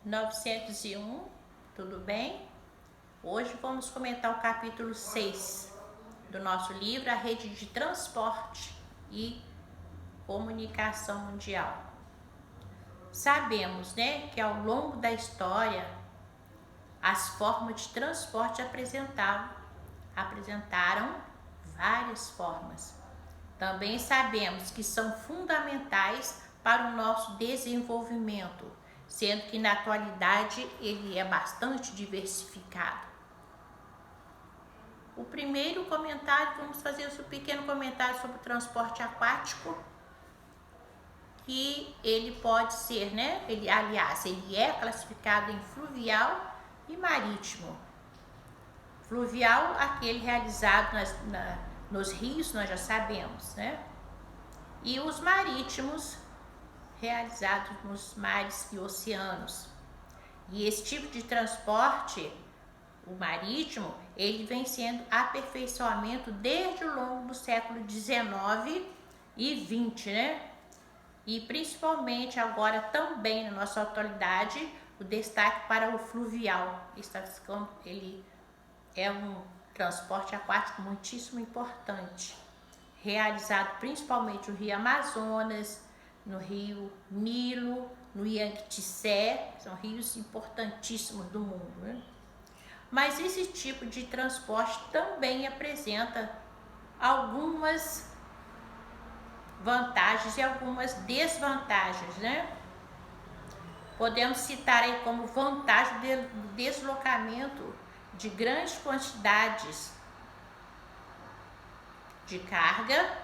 901, tudo bem? Hoje vamos comentar o capítulo 6 do nosso livro, A Rede de Transporte e Comunicação Mundial. Sabemos, que ao longo da história, as formas de transporte apresentaram várias formas. Também sabemos que são fundamentais para o nosso desenvolvimento, sendo que na atualidade ele é bastante diversificado. O primeiro comentário, vamos fazer um pequeno comentário sobre o transporte aquático, que ele pode ser, ele é classificado em fluvial e marítimo. Fluvial, aquele realizado nos rios, nós já sabemos, E os marítimos, realizados nos mares e oceanos. E esse tipo de transporte, o marítimo, ele vem sendo aperfeiçoamento desde o longo do século XIX e XX, E principalmente agora também na nossa atualidade, o destaque para o fluvial. Ele é um transporte aquático muitíssimo importante, realizado principalmente no Rio Amazonas, no Rio Nilo, no Yangtze, são rios importantíssimos do mundo, Mas esse tipo de transporte também apresenta algumas vantagens e algumas desvantagens, Podemos citar aí como vantagem do deslocamento de grandes quantidades de carga,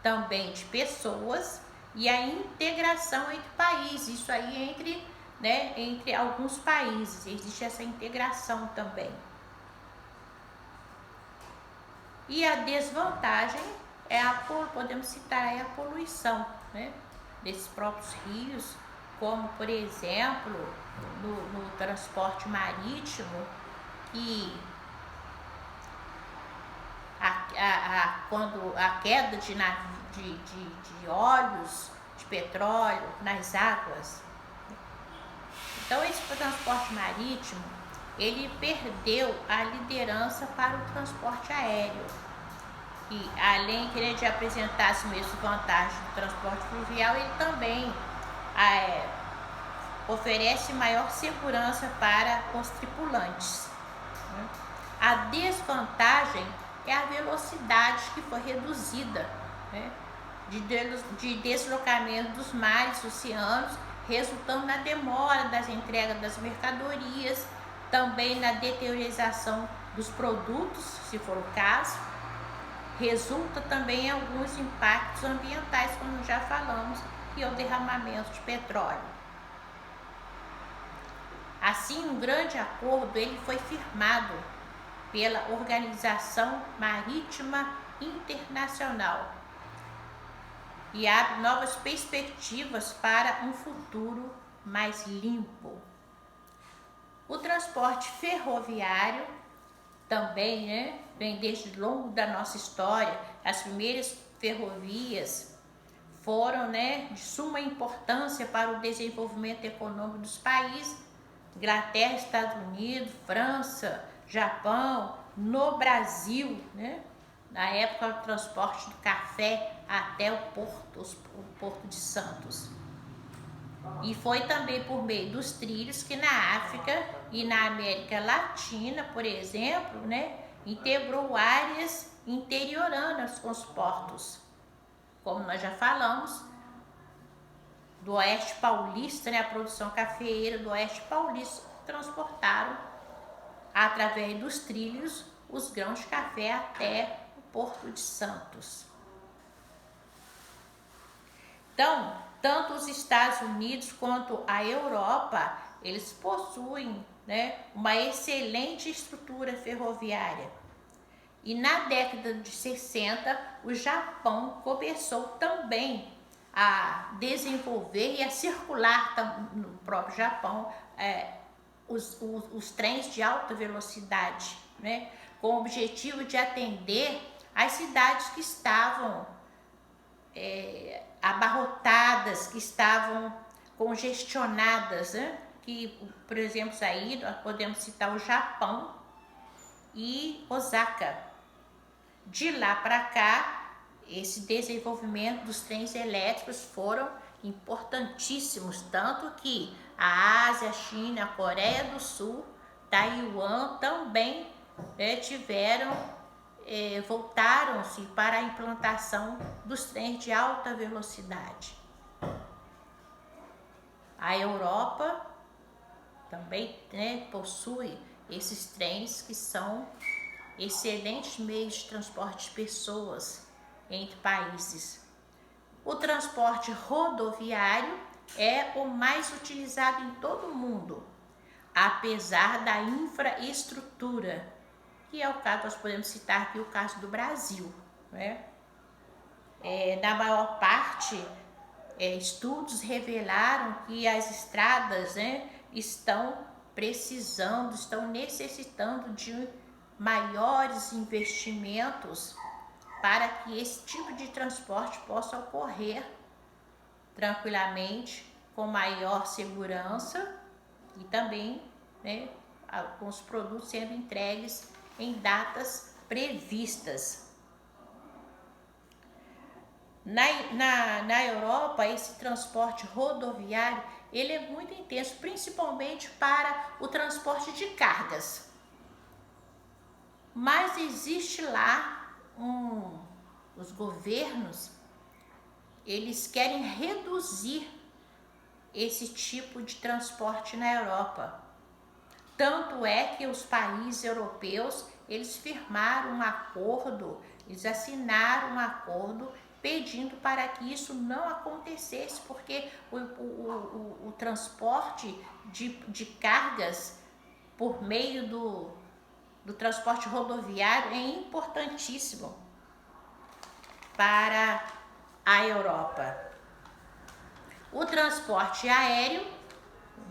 também de pessoas, e a integração entre países, isso aí entre alguns países, existe essa integração também. E a desvantagem podemos citar aí a poluição, desses próprios rios, como por exemplo no transporte marítimo, que quando a queda de óleos, de petróleo nas águas. Então esse transporte marítimo, ele perdeu a liderança para o transporte aéreo. E além de apresentar as mesmas vantagens do transporte fluvial, ele também oferece maior segurança para os tripulantes. A desvantagem é a velocidade que foi reduzida, de deslocamento dos mares e oceanos, resultando na demora das entregas das mercadorias, também na deteriorização dos produtos, se for o caso. Resulta também em alguns impactos ambientais, como já falamos, e o derramamento de petróleo. Assim, um grande acordo ele foi firmado pela Organização Marítima Internacional e abre novas perspectivas para um futuro mais limpo. O transporte ferroviário também, vem desde longo da nossa história. As primeiras ferrovias foram, de suma importância para o desenvolvimento econômico dos países, Inglaterra, Estados Unidos, França, Japão, no Brasil, na época do transporte do café até o Porto de Santos. E foi também por meio dos trilhos que na África e na América Latina, por exemplo, integrou áreas interioranas com os portos. Como nós já falamos, do Oeste Paulista, a produção cafeeira do Oeste Paulista transportaram através dos trilhos os grãos de café até o Porto de Santos. Então, tanto os Estados Unidos quanto a Europa, eles possuem, uma excelente estrutura ferroviária. E na década de 60, o Japão começou também a desenvolver e a circular no próprio Japão os trens de alta velocidade, com o objetivo de atender as cidades que estavam abarrotadas, que estavam congestionadas, que, por exemplo, aí nós podemos citar o Japão e Osaka. De lá para cá, esse desenvolvimento dos trens elétricos foram importantíssimos, tanto que a Ásia, a China, a Coreia do Sul, Taiwan também voltaram-se para a implantação dos trens de alta velocidade. A Europa também possui esses trens que são excelentes meios de transporte de pessoas entre países. O transporte rodoviário é o mais utilizado em todo o mundo, apesar da infraestrutura, que é o caso, nós podemos citar aqui o caso do Brasil, né? Na maior parte, estudos revelaram que as estradas estão necessitando de maiores investimentos para que esse tipo de transporte possa ocorrer tranquilamente, com maior segurança e também com os produtos sendo entregues em datas previstas. Na Europa, esse transporte rodoviário ele é muito intenso, principalmente para o transporte de cargas. Mas existe lá os governos, eles querem reduzir esse tipo de transporte na Europa. Tanto é que os países europeus, eles firmaram um acordo, eles assinaram um acordo pedindo para que isso não acontecesse, porque o transporte de cargas por meio do transporte rodoviário é importantíssimo para a Europa. O transporte aéreo,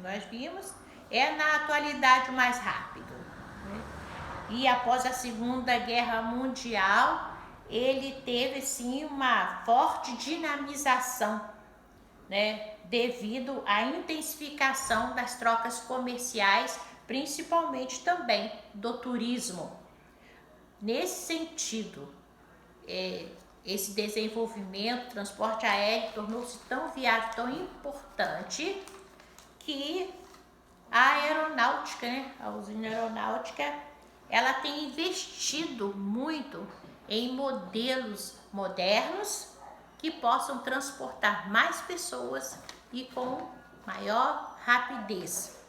nós vimos, é na atualidade o mais rápido, E após a Segunda Guerra Mundial, ele teve sim uma forte dinamização, devido à intensificação das trocas comerciais, principalmente também do turismo. Nesse sentido, esse desenvolvimento, transporte aéreo tornou-se tão viável, tão importante, que a aeronáutica, a usina aeronáutica, ela tem investido muito em modelos modernos que possam transportar mais pessoas e com maior rapidez.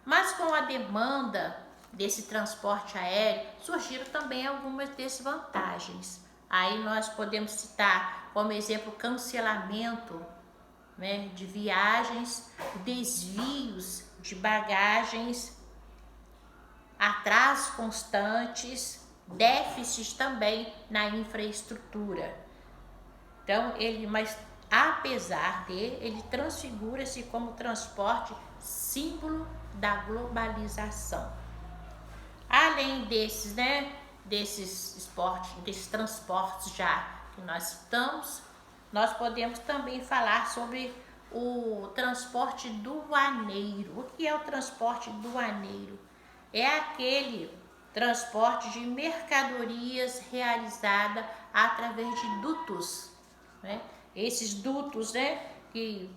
Mas com a demanda desse transporte aéreo, surgiram também algumas desvantagens. Aí nós podemos citar como exemplo o cancelamento de viagens, desvios de bagagens, atrasos constantes, déficits também na infraestrutura. Então, mas apesar ele transfigura-se como transporte símbolo da globalização. Além desses, desses transportes já que nós citamos, nós podemos também falar sobre o transporte doaneiro. O que é o transporte doaneiro? É aquele transporte de mercadorias realizada através de dutos, Esses dutos, que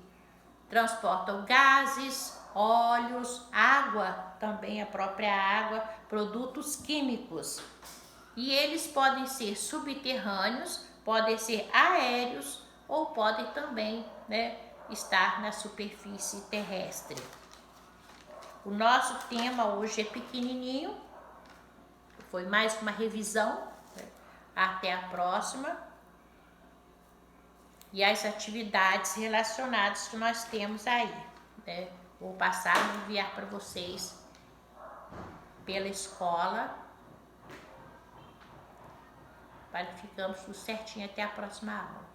transportam gases, óleos, água, também a própria água, produtos químicos. E eles podem ser subterrâneos, podem ser aéreos ou podem também estar na superfície terrestre. O nosso tema hoje é pequenininho, foi mais uma revisão, até a próxima. E as atividades relacionadas que nós temos aí, Vou passar a enviar para vocês pela escola, para que ficamos tudo certinho até a próxima aula.